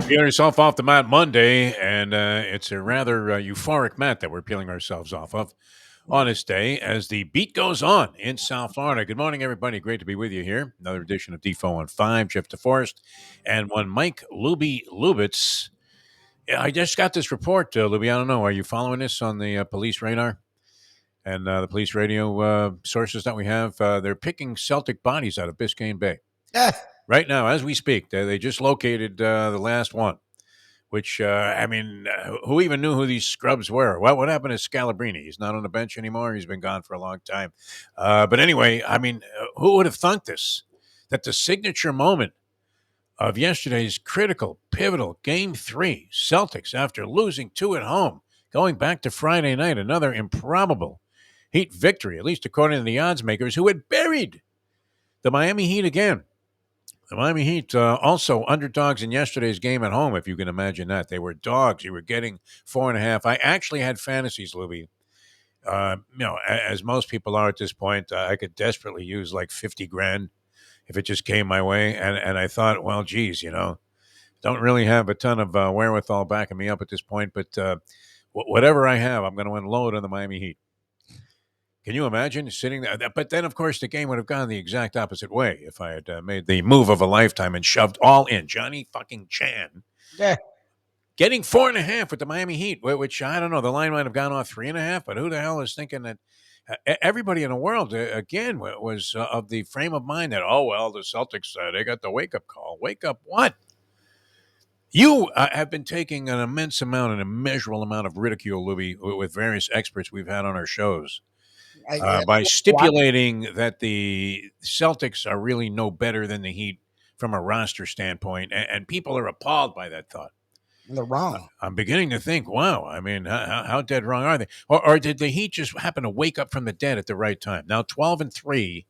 We get ourselves off the mat Monday, and it's a rather euphoric mat that we're peeling ourselves off of on this day as the beat goes on in South Florida. Good morning, everybody. Great to be with you here. Another edition of Defo on 5, Jeff DeForest, and one Mike Lubie Lubitz. Yeah, I just got this report, Lubie. I don't know. Are you following this on the police radar and the police radio sources that we have? They're picking Celtic bodies out of Biscayne Bay right now as we speak. They just located the last one. Which who even knew who these scrubs were? What happened to Scalabrini? He's not on the bench anymore. He's been gone for a long time. But anyway, who would have thunk this? That the signature moment of yesterday's critical, pivotal Game 3, Celtics, after losing 2 at home, going back to Friday night, another improbable Heat victory, at least according to the odds makers, who had buried the Miami Heat again. The Miami Heat also underdogs in yesterday's game at home, if you can imagine that. They were dogs. You were getting 4.5. I actually had fantasies, Louie. As most people are at this point, I could desperately use like 50 grand if it just came my way. And I thought, well, geez, don't really have a ton of wherewithal backing me up at this point. But whatever I have, I'm going to unload on the Miami Heat. Can you imagine sitting there? But then, of course, the game would have gone the exact opposite way if I had made the move of a lifetime and shoved all in. Johnny fucking Chan. Yeah. Getting 4.5 with the Miami Heat, which I don't know. The line might have gone off 3.5, but who the hell is thinking that everybody in the world, again, was of the frame of mind that, oh, well, the Celtics, they got the wake-up call. Wake up what? You have been taking an immense amount, an immeasurable amount of ridicule, Louie, with various experts we've had on our shows. By stipulating that the Celtics are really no better than the Heat from a roster standpoint, and people are appalled by that thought. They're wrong. I'm beginning to think, wow, how dead wrong are they? Or did the Heat just happen to wake up from the dead at the right time? Now 12-3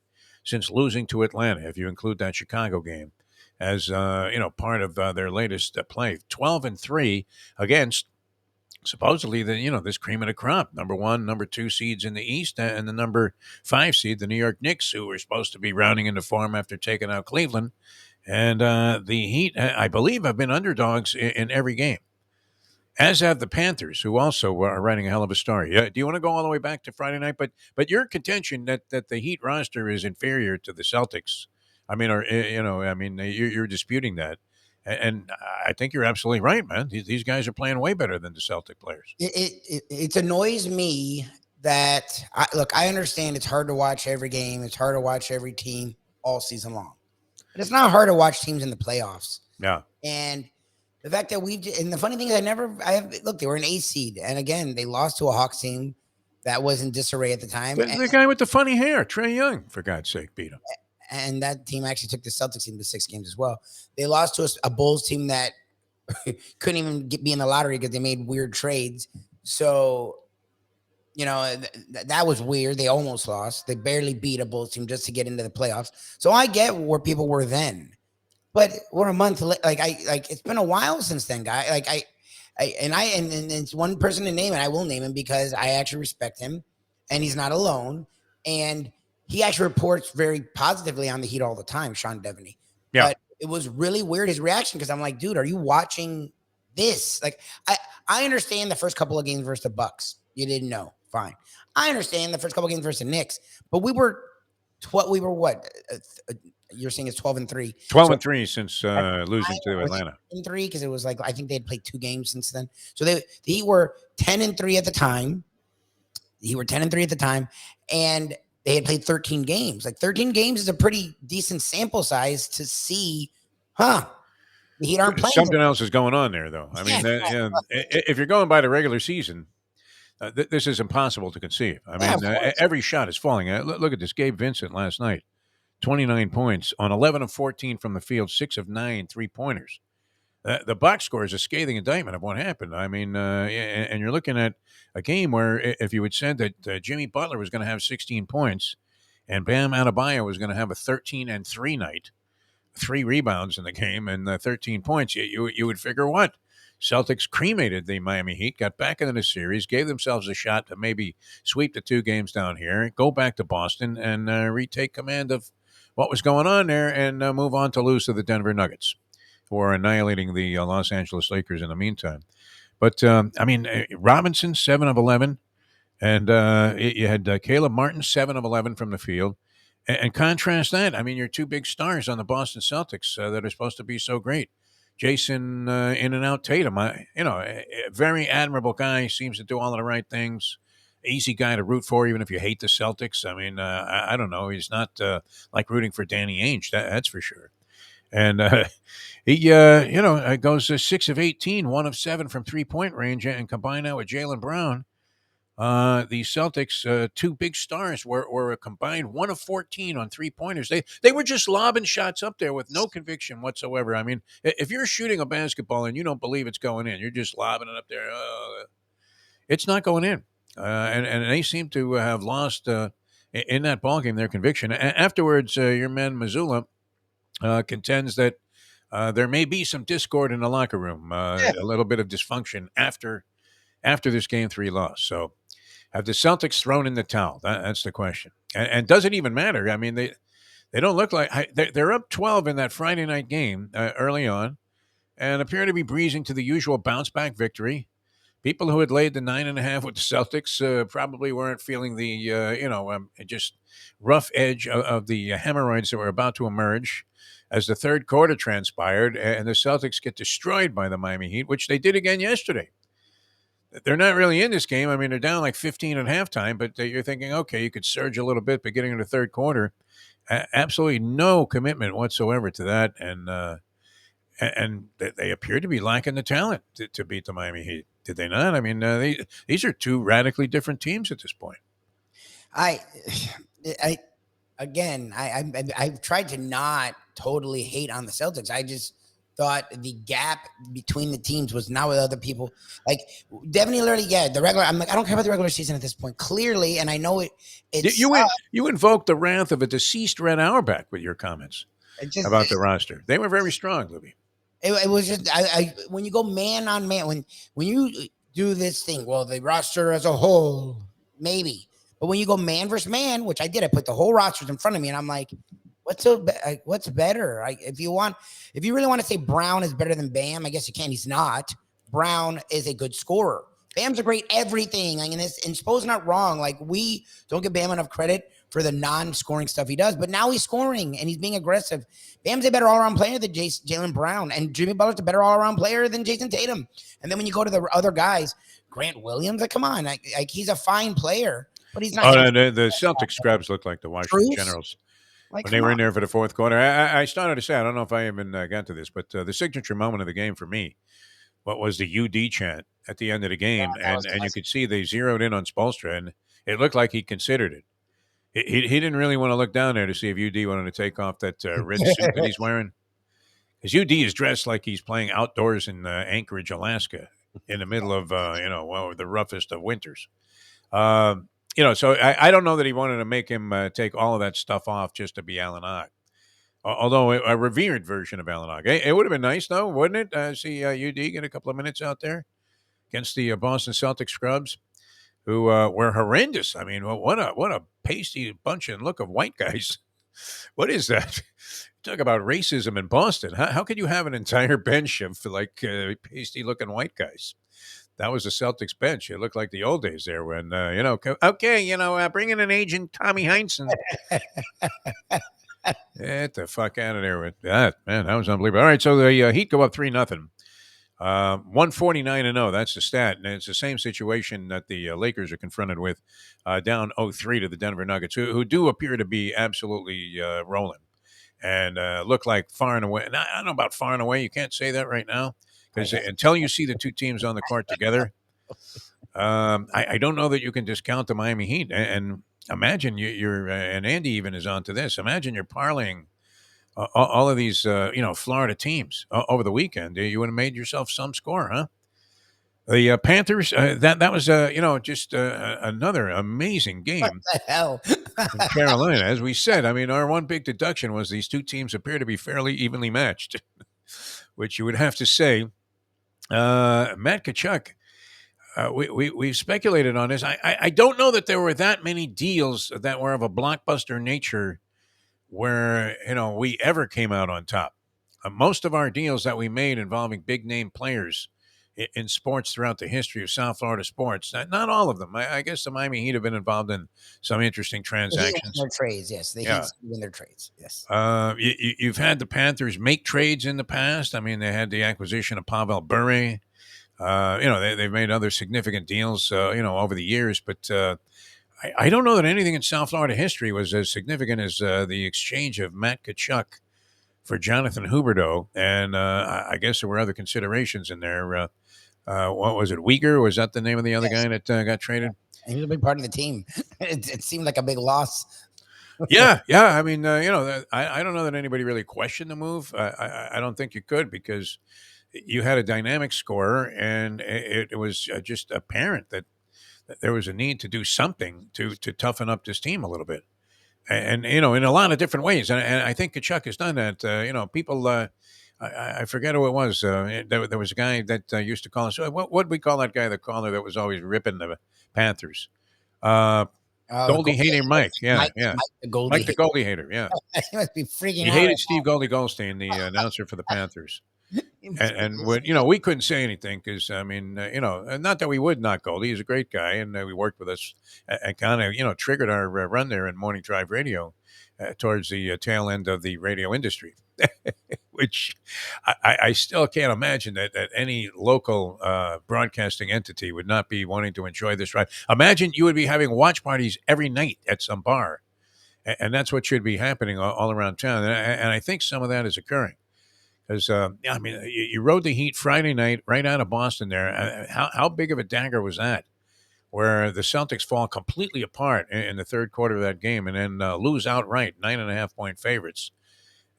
since losing to Atlanta, if you include that Chicago game as part of their latest play. 12-3 against supposedly this cream of the crop, number 1, number 2 seeds in the East, and the number 5 seed, the New York Knicks, who were supposed to be rounding into form after taking out Cleveland. And the Heat, I believe, have been underdogs in every game, as have the Panthers, who also are writing a hell of a story. Do you want to go all the way back to Friday night? But your contention that the Heat roster is inferior to the Celtics, you're disputing that. And I think you're absolutely right, man. These guys are playing way better than the Celtic players. It annoys me that, I understand it's hard to watch every game. It's hard to watch every team all season long. But it's not hard to watch teams in the playoffs. Yeah. And the fact that and the funny thing is they were an 8 seed. And again, they lost to a Hawks team that was in disarray at the time. The guy with the funny hair, Trae Young, for God's sake, beat him. And that team actually took the Celtics team to 6 games as well. They lost to a Bulls team that couldn't even be in the lottery because they made weird trades. So, that was weird. They almost lost. They barely beat a Bulls team just to get into the playoffs. So I get where people were then, but we're a month late. It's been a while since then, guy. And it's one person to name, and I will name him because I actually respect him, and he's not alone. And he actually reports very positively on the Heat all the time, Sean Devaney. Yeah. But it was really weird, his reaction, because I'm like, dude, are you watching this? I understand the first couple of games versus the Bucks. You didn't know. Fine. I understand the first couple of games versus the Knicks. But we were what? You're saying it's 12-3. 12-3 since losing to Atlanta. 3 because it was I think they had played 2 games since then. So the Heat were 10-3 at the time. And they had played 13 games. 13 games is a pretty decent sample size to see, the Heat aren't playing. Something else is going on there, though. If you're going by the regular season, this is impossible to conceive. Every shot is falling. Look at this. Gabe Vincent last night, 29 points on 11 of 14 from the field, 6 of 9 3-pointers. The box score is a scathing indictment of what happened. And you're looking at a game where if you had said that Jimmy Butler was going to have 16 points and Bam Adebayo was going to have a 13-3 night, 3 rebounds in the game and 13 points, you would figure what? Celtics cremated the Miami Heat, got back into the series, gave themselves a shot to maybe sweep the 2 games down here, go back to Boston and retake command of what was going on there and move on to lose to the Denver Nuggets. for annihilating the Los Angeles Lakers in the meantime. But I mean, Robinson 7 of 11, and you had Caleb Martin 7 of 11 from the field. And contrast that. I mean, your two big stars on the Boston Celtics that are supposed to be so great. Jason in and out Tatum, a very admirable guy, seems to do all of the right things. Easy guy to root for, even if you hate the Celtics. I mean, I don't know. He's not like rooting for Danny Ainge, that's for sure. And he, goes 6 of 18, 1 of 7 from 3 point range, and combine that with Jaylen Brown. The Celtics, two big stars, were a combined 1 of 14 on 3 pointers. They were just lobbing shots up there with no conviction whatsoever. I mean, if you're shooting a basketball and you don't believe it's going in, you're just lobbing it up there. It's not going in. And they seem to have lost in that ballgame their conviction. Afterwards, your man Missoula contends that there may be some discord in the locker room, Yeah. a little bit of dysfunction after this game 3 loss. So have the Celtics thrown in the towel? That's the question. And does it even matter? I mean, they don't look like they're up 12 in that Friday night game early on, and appear to be breezing to the usual bounce back victory. People who had laid the 9.5 with the Celtics probably weren't feeling the just rough edge of the hemorrhoids that were about to emerge as the third quarter transpired, and the Celtics get destroyed by the Miami Heat, which they did again yesterday. They're not really in this game. I mean, they're down like 15 at halftime, but you're thinking, okay, you could surge a little bit beginning in the third quarter. Absolutely no commitment whatsoever to that, and they appear to be lacking the talent to beat the Miami Heat. Did they not? I mean, these are two radically different teams at this point. I, I, again, I've tried to not totally hate on the Celtics. I just thought the gap between the teams was not with other people. Like Devin Lillard, yeah, the regular. I'm like, I don't care about the regular season at this point. Clearly, and I know it. You invoked the wrath of a deceased Red Auerbach with your comments about the roster. They were very strong, Libby. It was just when you go man on man, when you do this thing, well, the roster as a whole, maybe, but when you go man versus man, which I did, I put the whole rosters in front of me, and I'm like, what's better? If you really want to say Brown is better than Bam, I guess you can. He's not. Brown is a good scorer. Bam's a great everything. Like, and Spo's not wrong. Like, we don't give Bam enough credit for the non-scoring stuff he does, but now he's scoring and he's being aggressive. Bam's a better all-around player than Jaylen Brown, and Jimmy Butler's a better all-around player than Jason Tatum. And then when you go to the other guys, Grant Williams, like, come on, like he's a fine player, but he's not. Oh, no, the Celtic scrubs look like the Washington Generals like, when they were in there for the fourth quarter. I started to say, I don't know if I even got to this, but the signature moment of the game for me, what was the UD chant at the end of the game, and you could see they zeroed in on Spoelstra, and it looked like he considered it. He didn't really want to look down there to see if UD wanted to take off that red suit that he's wearing. Because UD is dressed like he's playing outdoors in Anchorage, Alaska, in the middle of, the roughest of winters. So I don't know that he wanted to make him take all of that stuff off just to be Alan Ogg. Although a revered version of Alan Ogg. It would have been nice, though, wouldn't it? See UD get a couple of minutes out there against the Boston Celtics scrubs, who were horrendous. I mean, what a pasty bunch and look of white guys. What is that? Talk about racism in Boston. How could you have an entire bench of pasty looking white guys? That was the Celtics bench. It looked like the old days there when, bring in an agent, Tommy Heinsohn. Get the fuck out of there with that, man. That was unbelievable. All right, so the Heat go up 3-0. 149-0. That's the stat, and it's the same situation that the Lakers are confronted with, down 0-3 to the Denver Nuggets, who do appear to be absolutely rolling and look like far and away. And I don't know about far and away. You can't say that right now because until you see the two teams on the court together, I don't know that you can discount the Miami Heat. And imagine you're and Andy even is onto this. Imagine you're parlaying all of these, Florida teams over the weekend. You would have made yourself some score, huh? The Panthers, that was, just another amazing game. What the hell? In Carolina, as we said. I mean, our one big deduction was these two teams appear to be fairly evenly matched, which you would have to say. Matt Kachuk, we've speculated on this. I don't know that there were that many deals that were of a blockbuster nature where we ever came out on top. most of our deals that we made involving big name players in sports throughout the history of South Florida sports, not all of them. I guess the Miami Heat have been involved in some interesting The Heat win transactions. their trades. Yes, the Yeah. Heat win their trades. Yes. You've had the Panthers make trades in the past. I mean, they had the acquisition of Pavel Bure. They've made other significant deals, over the years. But I don't know that anything in South Florida history was as significant as the exchange of Matt Kachuk for Jonathan Huberdeau. And I guess there were other considerations in there. What was it? Uyghur? Was that the name of the other Yes. guy that got traded? And he was a big part of the team. It seemed like a big loss. Yeah, yeah. I mean, I don't know that anybody really questioned the move. I don't think you could because you had a dynamic scorer, and it was just apparent that there was a need to do something to toughen up this team a little bit, and in a lot of different ways. And I think Kachuk has done that. People. I forget who it was. There was a guy that used to call us. What did we call that guy? The caller that was always ripping the Panthers. Uh, Oh, the Goldie Goldie hater Mike. haters. Yeah, yeah. Mike the Goldie Mike the hater. Goldie hater. Yeah. He must be freaking He out hated right Steve Goldie Goldstein, the announcer for the Panthers. now. He must be And pissed. we couldn't say anything because, I mean, not that we would not Goldie. He's a great guy. And we worked with us and kind of, triggered our run there in morning drive radio towards the tail end of the radio industry, which I still can't imagine that any local broadcasting entity would not be wanting to enjoy this ride. Imagine you would be having watch parties every night at some bar. And that's what should be happening all around town. And I think some of that is occurring. Because I mean, you rode the Heat Friday night right out of Boston. There, how big of a dagger was that? Where the Celtics fall completely apart in the third quarter of that game, and then lose outright, 9.5 point favorites,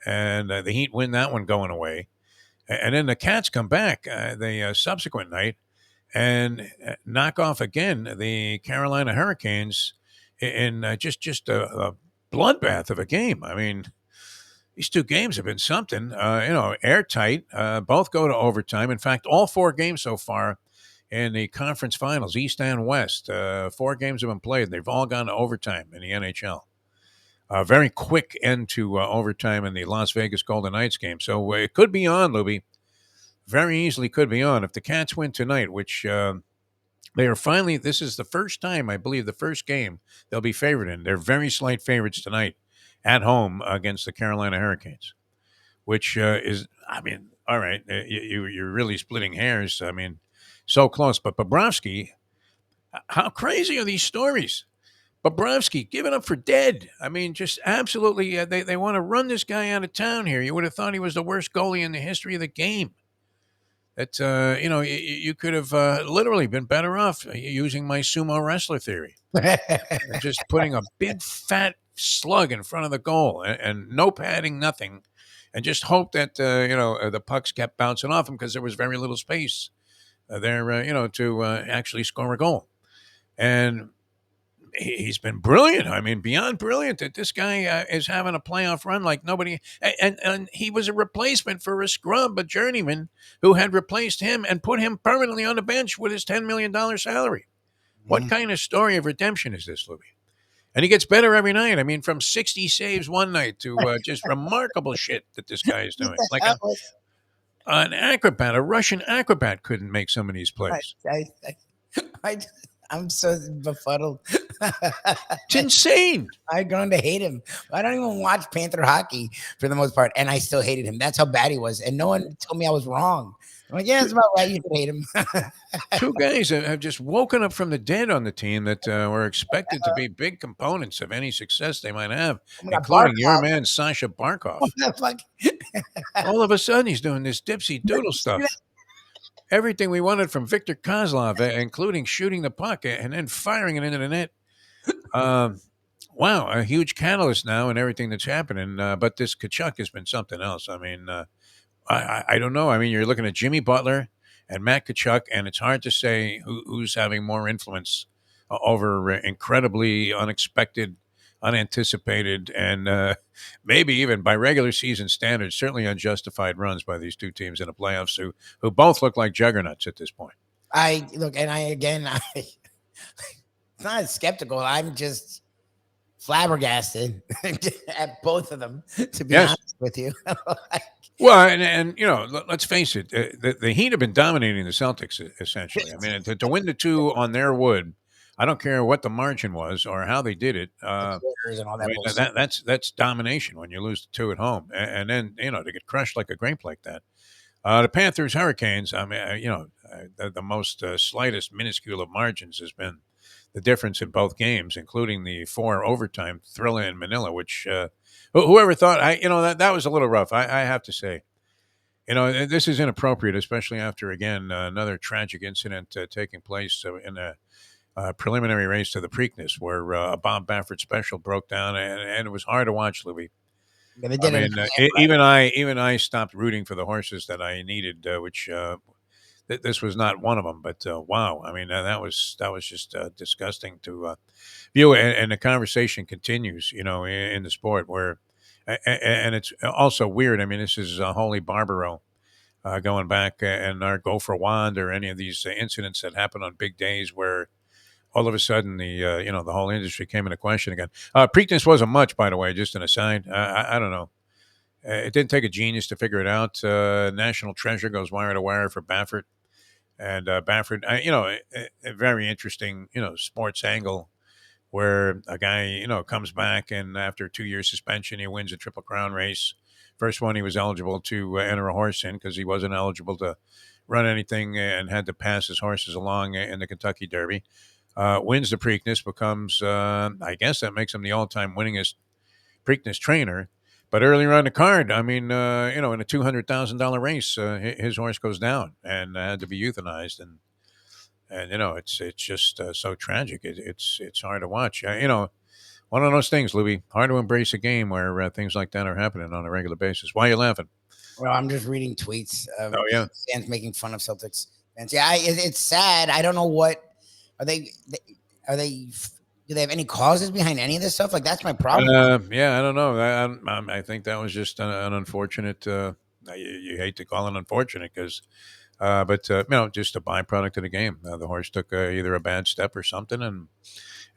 and the Heat win that one going away, and then the Cats come back the subsequent night and knock off again the Carolina Hurricanes in just a bloodbath of a game. I mean, these two games have been something, airtight. Both go to overtime. In fact, all four games so far in the conference finals, East and West, four games have been played. They've all gone to overtime in the NHL. A very quick end to overtime in the Las Vegas Golden Knights game. So it could be on, Lubie. Very easily could be on. If the Cats win tonight, which they are finally, this is the first time, I believe, the first game they'll be favored in. They're very slight favorites tonight at home against the Carolina Hurricanes, which is, I mean, all right, you're really splitting hairs. I mean, so close. But Bobrovsky, how crazy are these stories? Bobrovsky giving up for dead. I mean, just absolutely, they want to run this guy out of town here. You would have thought he was the worst goalie in the history of the game. That, you could have literally been better off using my sumo wrestler theory. Just putting a big fat slug in front of the goal and no padding, nothing, and just hope that the pucks kept bouncing off him because there was very little space there, to actually score a goal. And he's been brilliant. I mean, beyond brilliant. That this guy is having a playoff run like nobody. And he was a replacement for a scrub, a journeyman who had replaced him and put him permanently on the bench with his $10 million salary. What kind of story of redemption is this, Louis? And he gets better every night. I mean, from 60 saves one night to just remarkable shit that this guy is doing. Like an acrobat, a Russian acrobat couldn't make some of these plays. I, I'm so befuddled. It's insane. I've grown to hate him. I don't even watch Panther hockey for the most part, and I still hated him. That's how bad he was, and no one told me I was wrong. I'm like, yeah, it's about right. You should hate him. Two guys have just woken up from the dead on the team that were expected to be big components of any success they might have, Oh my God, including your Barkov. man, Sasha Barkov. What the fuck? All of a sudden, he's doing this dipsy doodle stuff. Everything we wanted from Victor Kozlov, including shooting the puck and then firing it into the net. Wow, a huge catalyst now in everything that's happening. But this Kachuk has been something else. I mean, I don't know. I mean, you're looking at Jimmy Butler and Matt Kachuk, and it's hard to say who's having more influence over incredibly unexpected, unanticipated, and maybe even by regular season standards, certainly unjustified runs by these two teams in the playoffs who both look like juggernauts at this point. I look, and it's not skeptical. I'm just flabbergasted at both of them, to be Yes. honest with you. Well, and let's face it, the Heat have been dominating the Celtics essentially. I mean, to win the two on their wood, I don't care what the margin was or how they did it. The quarters and all I that mean, bullshit. that's domination when you lose the two at home, and then to get crushed like a grape like that. The Panthers Hurricanes. I mean, the most slightest minuscule of margins has been the difference in both games, including the four overtime thriller in Manila, which whoever thought that was a little rough. I have to say. This is inappropriate, especially after again another tragic incident taking place in a preliminary race to the Preakness, where a Bob Baffert special broke down, and it was hard to watch, Louis. Yeah, they I did it mean, again, right? even I stopped rooting for the horses that I needed, which this was not one of them. But wow, I mean, that was just disgusting to view, and the conversation continues, in the sport where, and it's also weird. I mean, this is Holy Barbaro. Going back and our Go for Wand or any of these incidents that happen on big days where all of a sudden the whole industry came into question again. Preakness wasn't much, by the way, just an aside. I don't know. It didn't take a genius to figure it out. National Treasure goes wire to wire for Baffert, and Baffert, a very interesting, sports angle where a guy, comes back and after a 2 year suspension, he wins a Triple Crown race. First one he was eligible to enter a horse in because he wasn't eligible to run anything and had to pass his horses along in the Kentucky Derby. Wins the Preakness, becomes, I guess that makes him the all time winningest Preakness trainer. But earlier on the card, I mean, in a $200,000 race, his horse goes down and had to be euthanized, and it's just so tragic. It's hard to watch. One of those things, Louis. Hard to embrace a game where things like that are happening on a regular basis. Why are you laughing? Well, I'm just reading tweets of Oh yeah. fans making fun of Celtics fans. Yeah, it's sad. I don't know what are are they do they have any causes behind any of this stuff? Like that's my problem. Yeah, I don't know. I think that was just an unfortunate. You hate to call it unfortunate because, but just a byproduct of the game. The horse took either a bad step or something, and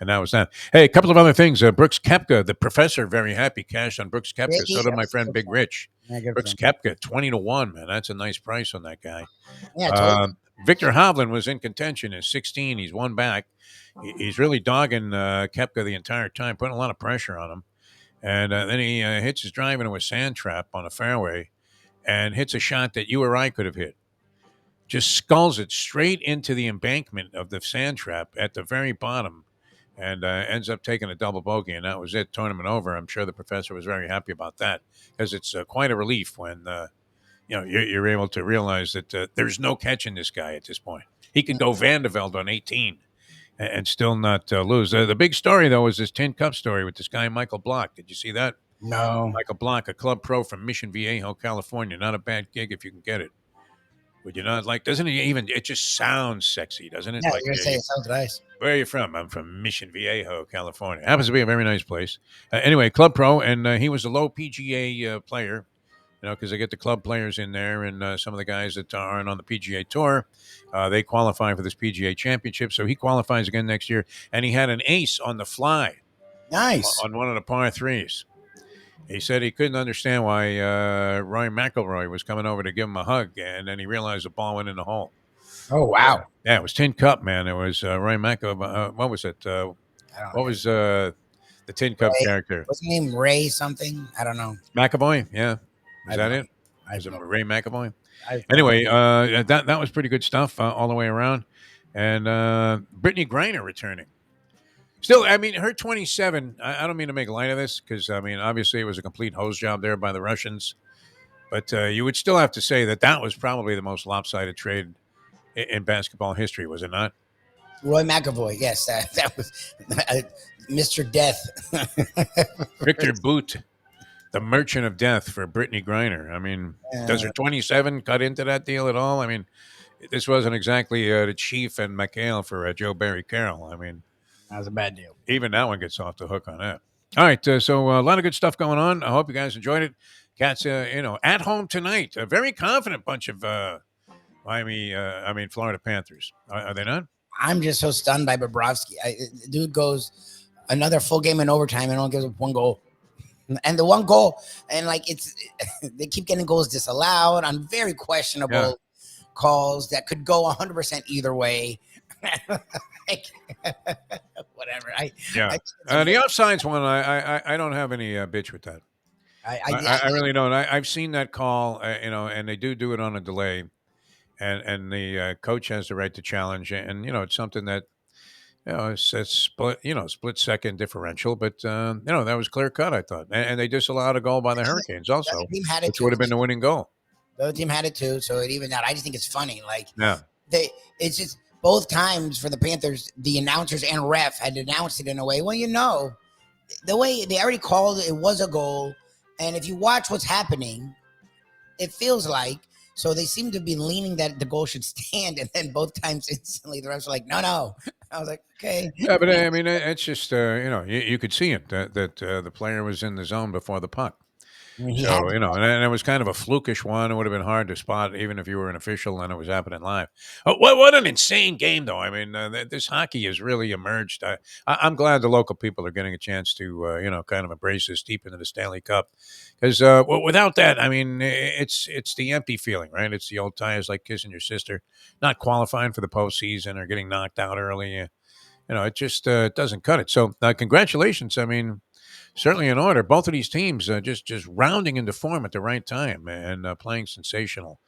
that was that. Hey, a couple of other things. Brooks Koepka, the professor, very happy, cashed on Brooks Koepka. So Really? did my That's friend good Big for him. Rich. Yeah, good for Brooks him. Koepka, 20 to 1, man. That's a nice price on that guy. Yeah, totally. Um, Victor Hovland was in contention at 16. He's one back. He's really dogging Koepka the entire time, putting a lot of pressure on him. And then he hits his drive into a sand trap on a fairway and hits a shot that you or I could have hit. Just sculls it straight into the embankment of the sand trap at the very bottom, and ends up taking a double bogey, and that was it. Tournament over. I'm sure the professor was very happy about that because it's quite a relief when you're able to realize that there's no catching this guy at this point. He could go Vandeveld on 18 and still not lose. The big story though is this Tin Cup story with this guy Michael Block. Did you see that? No. Michael Block, a club pro from Mission Viejo, California. Not a bad gig if you can get it. Would you not like? Doesn't it even? It just sounds sexy, doesn't it? Yeah, Like, you're gonna say it sounds nice. where are you from? I'm from Mission Viejo, California. Happens to be a very nice place. Anyway, club pro, and he was a low PGA player. Because they get the club players in there, and some of the guys that aren't on the PGA Tour, they qualify for this PGA Championship. So he qualifies again next year, and he had an ace on the fly Nice. on one of the par threes. He said he couldn't understand why Roy McIlroy was coming over to give him a hug, and then he realized the ball went in the hole. Oh wow. Yeah, it was Tin Cup, man. It was Roy McIlroy. What was it? I don't What know. was the Tin Cup Ray. character? What's his name? Ray something? I don't know. McAvoy. Yeah, I was have that no. it? I Was have it no. Ray McAvoy? I have no. Anyway, that was pretty good stuff all the way around. And Brittany Griner returning. Still, I mean, her 27. I don't mean to make light of this because I mean, obviously, it was a complete hose job there by the Russians. But you would still have to say that was probably the most lopsided trade in basketball history, was it not? Roy McAvoy. Yes, that was Mr. Death. Victor Boot, the merchant of death for Brittany Griner. I mean, does her 27 cut into that deal at all? I mean, this wasn't exactly the Chief and McHale for Joe Barry Carroll. I mean, That was a bad deal. even that one gets off the hook on that. All right, so a lot of good stuff going on. I hope you guys enjoyed it. Cats, at home tonight. A very confident bunch of Florida Panthers. Are they not? I'm just so stunned by Bobrovsky. Dude goes another full game in overtime and only gives up one goal. And the one goal, and like it's, they keep getting goals disallowed on very Yeah, questionable calls that could go 100% either way. Like, whatever. I yeah. think it's a The very, offsides one, I don't have any bitch with that. I really don't. I've seen that call, and they do it on a delay, and the coach has the right to challenge, and it's something that it's split, split second differential, but that was clear cut. I thought, and they disallowed a goal by the Hurricanes the other also, team had it which too. would have been the winning goal. The other team had it too, so it evened out. I just think it's funny. Like Yeah, they, it's just both times for the Panthers, the announcers and ref had announced it in a way. Well, the way they already called it, it was a goal. And if you watch what's happening, it feels like, so they seem to be leaning that the goal should stand, and then both times instantly the refs were like, no, no. I was like, okay. yeah, but I mean, it's just you could see it that the player was in the zone before the puck. I mean, he had So, and it was kind of a flukish one. It would have been hard to spot, even if you were an official and it was happening live. What an insane game, though. I mean, this hockey has really emerged. I'm glad the local people are getting a chance to, kind of embrace this deep into the Stanley Cup. Because without that, I mean, it's the empty feeling, right? It's the old ties like kissing your sister, not qualifying for the postseason or getting knocked out early. It just doesn't cut it. So, congratulations. I mean, certainly in order. Both of these teams just rounding into form at the right time and playing sensational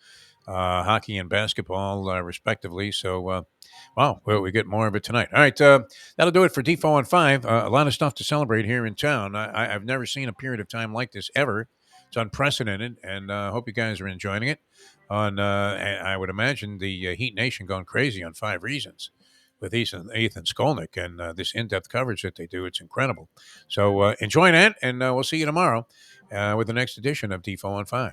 hockey and basketball, respectively. So, wow, we get more of it tonight. All right, that'll do it for Defo on 5. A lot of stuff to celebrate here in town. I've never seen a period of time like this ever. It's unprecedented, and I hope you guys are enjoying it. And I would imagine the Heat Nation going crazy on 5 reasons with Ethan Skolnick and this in-depth coverage that they do. It's incredible. So enjoy that, and we'll see you tomorrow with the next edition of Defo on 5.